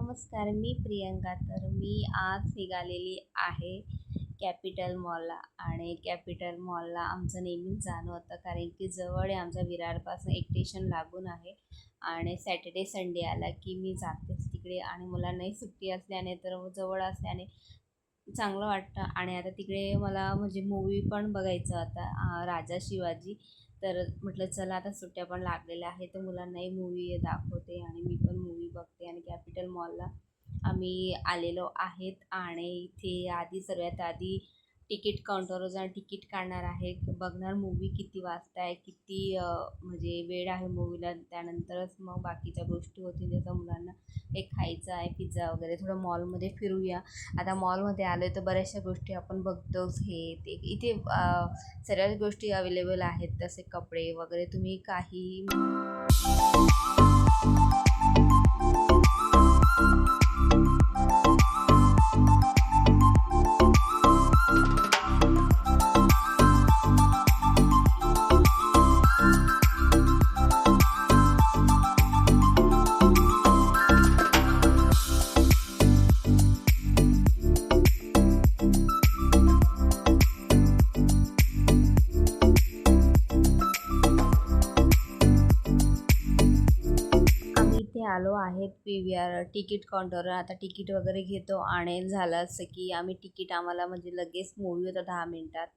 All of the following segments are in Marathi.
नमस्कार, मी प्रियंका. तर मी आज निघालेली आहे कॅपिटल मॉलला आणि कॅपिटल मॉलला आमचं नेहमीच जाणं होतं, कारण की जवळ आहे आमच्या विरारपासून एक स्टेशन लागून आहे आणि सॅटर्डे संडे आला की मी जातेच तिकडे आणि मुलांनाही सुट्टी असल्याने तर जवळ असल्याने चांगलं वाटतं. आणि आता तिकडे मला म्हणजे मूवी पण बघायचं होता, राजा शिवाजी. तर म्हटलं चला आता सुट्ट्या पण लागलेल्या आहेत तर मुलांनाही मूवी दाखवते आणि मी पण मूवी बघते. आणि कॅपिटल मॉलला आम्ही आलेलो आहेत आणि इथे आधी सर्वात आधी तिकीट काउंटरवर जाऊन तिकीट काढणार आहे, बघणार मूवी किती वाजता आहे, किती म्हणजे वेळ आहे मूवीला. त्यानंतरच मग बाकीच्या गोष्टी होतील, जसं मुलांना एक खायचं आहे पिझ्झा वगैरे. थोडं मॉलमध्ये फिरूया. आता मॉलमध्ये आलो आहे तर बऱ्याचशा गोष्टी आपण बघतोच, हे ते इथे सर्वच गोष्टी अवेलेबल आहेत, तसे कपडे वगैरे तुम्ही काही इथे आलो आहेत PVR तिकीट काउंटरवर. आता तिकीट वगैरे घेतो आणि झालं असं की आम्हाला म्हणजे लगेच मूवी होता 10 मिनिटात.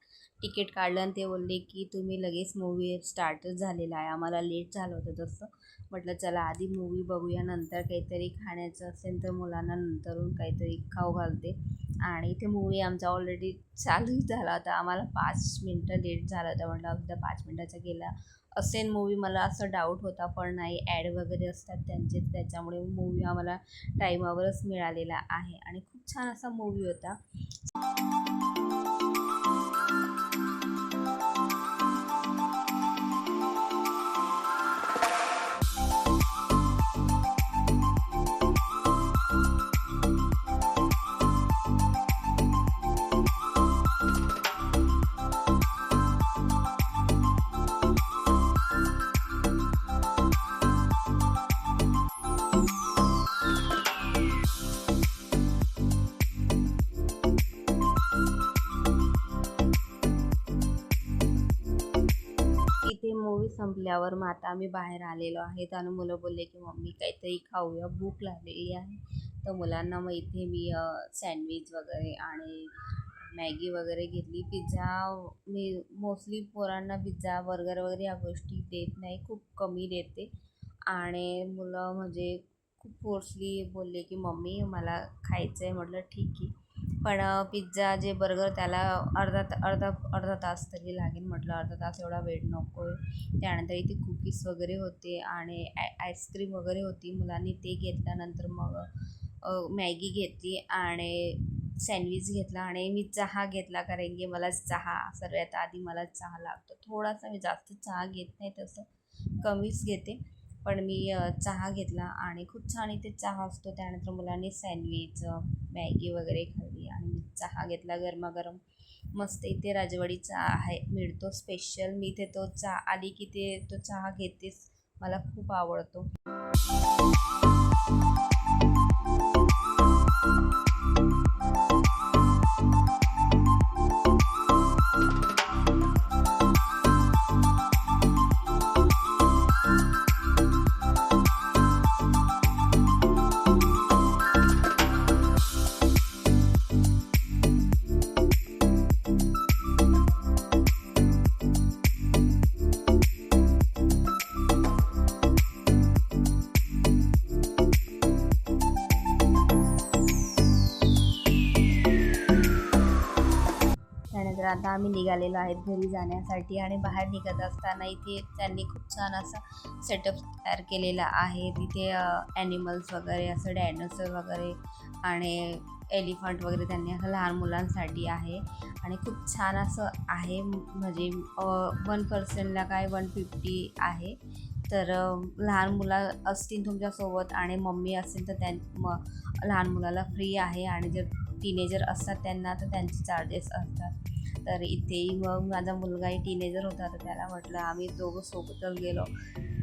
तिकीट काढलं आणि ते बोलले की तुम्ही लगेच मूवी स्टार्टच झालेला आहे. आम्हाला लेट झालं होतं तसं. म्हटलं चला आधी मूवी बघूया, नंतर काहीतरी खाण्याचं असेल तर मुलांना नंतरून काहीतरी खाऊ घालते. आणि इथे मूवी आमचा ऑलरेडी चालू झाला होता. आम्हाला 5 मिनटं लेट झालं होतं. म्हटलं अगदी 5 मिनटाचा गेला असेल मूवी, मला असं डाऊट होता, पण नाही, ॲड वगैरे असतात त्यांचे, त्याच्यामुळे मूवी आम्हाला टाईमावरच मिळालेला आहे आणि खूप छान असा मूवी होता. इथे मूवी संपल्यावर मग आता आम्ही बाहेर आलेलो आहेत आणि मुलं बोलले की मम्मी काहीतरी खाऊया, भूक लागलेली आहे. तर मुलांना मग इथे मी सँडविच वगैरे आणि मॅगी वगैरे घेतली. पिझ्झा मी मोस्टली पोरांना पिझ्झा बर्गर वगैरे या गोष्टी देत नाही, खूप कमी देते. आणि मुलं म्हणजे खूप फोर्सली बोलले की मम्मी मला खायचं आहे. म्हटलं ठीक आहे, पण पिझ्झा जे बर्गर त्याला अर्धा तास तरी लागेल. म्हटलं अर्धा तास एवढा वेट नको आहे. त्यानंतर इथे कुकीज वगैरे होते आणि आईस्क्रीम वगैरे होती. मुलांनी ते घेतल्यानंतर मग मॅगी घेतली आणि सँडविच घेतला आणि मी चहा घेतला, कारण की मला चहा सर्वात आधी मला चहा लागतो. थोडासा मी जास्त चहा घेत नाही, तसं कमीच घेते, पण मी चहा घेतला आणि खूप छान इथे चहा असतो. त्यानंतर मुलांनी सँडविच मॅगी वगैरे खाल्ली आणि मी चहा घेतला गरमागरम. मस्त इथे राजवाडी चहा आहे, मिळतो स्पेशल. मी इथे तो चहा आली की तो चहा घेतेच, मला खूप आवडतो. त्यानंतर आता आम्ही निघालेलो आहेत घरी जाण्यासाठी आणि बाहेर निघत असताना इथे त्यांनी खूप छान असा सेटअप तयार केलेला आहे. तिथे ॲनिमल्स वगैरे, असं डायनोसर वगैरे आणि एलिफंट वगैरे त्यांनी असं लहान मुलांसाठी आहे आणि खूप छान असं आहे. म्हणजे 1 पर्सनला काय 150 आहे. तर लहान मुलं असतील तुमच्यासोबत आणि मम्मी असेल तर लहान मुलाला फ्री आहे आणि जर टीनेजर असतात त्यांना तर त्यांचे चार्जेस असतात. तर इथेही मग माझा मुलगाही टीनेजर होता, तर त्याला म्हटलं आम्ही दोघं सोबतच गेलो.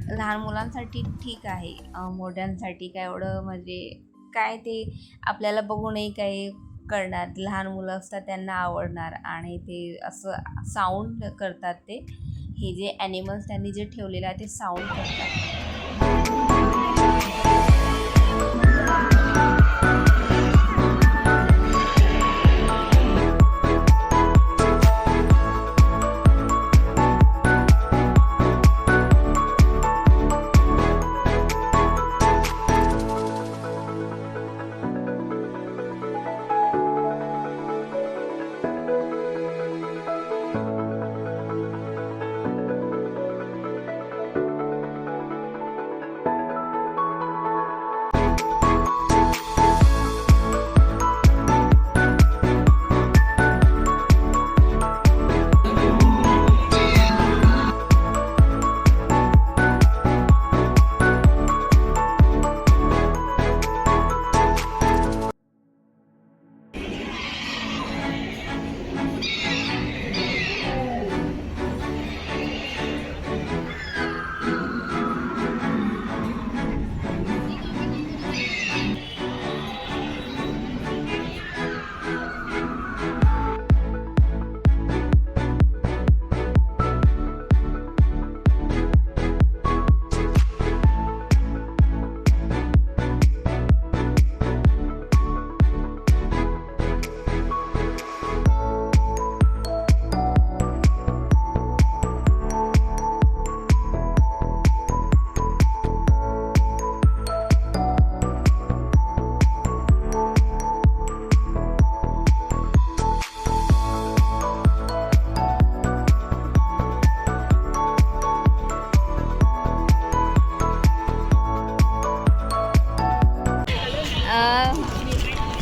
लहान मुलांसाठी ठीक आहे, मोठ्यांसाठी काय एवढं म्हणजे काय ते आपल्याला बघूनही काही करणार. लहान मुलं असतात त्यांना आवडणार आणि ते असं साऊंड करतात ते. हे जे ॲनिमल्स त्यांनी जे ठेवलेलं आहे ते साऊंड करतात.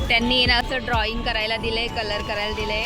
त्यांनी ना असं ड्रॉइंग करायला दिलंय, कलर करायला दिलंय.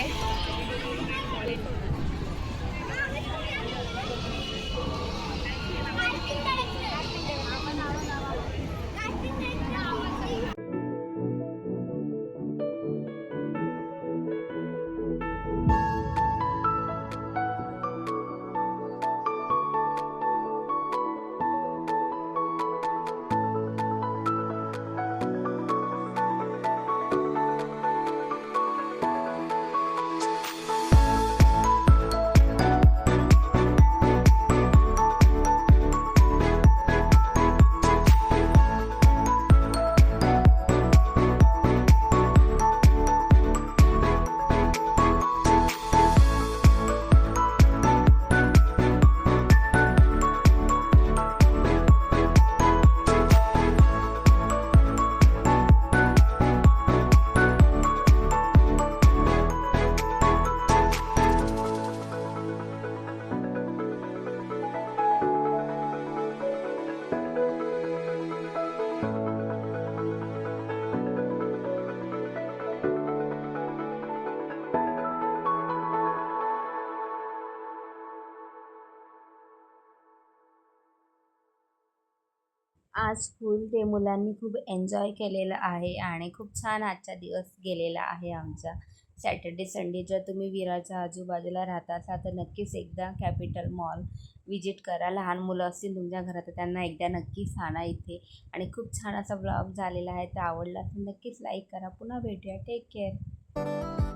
आज फुल डे मुलांनी खूप एन्जॉय केलेलं आहे आणि खूप छान आजचा दिवस गेलेला आहे आमचा. सॅटर्डे संडे जर तुम्ही विरारच्या आजूबाजूला राहत असाल तर नक्कीच एकदा कॅपिटल मॉल विजिट करा. लहान मुलं असतील तुमच्या घरात तर त्यांना एकदा नक्कीच आणा इथे. आणि खूप छान असा ब्लॉग झालेला आहे. तर आवडला तर नक्कीच लाईक करा. पुन्हा भेटूया. Take care.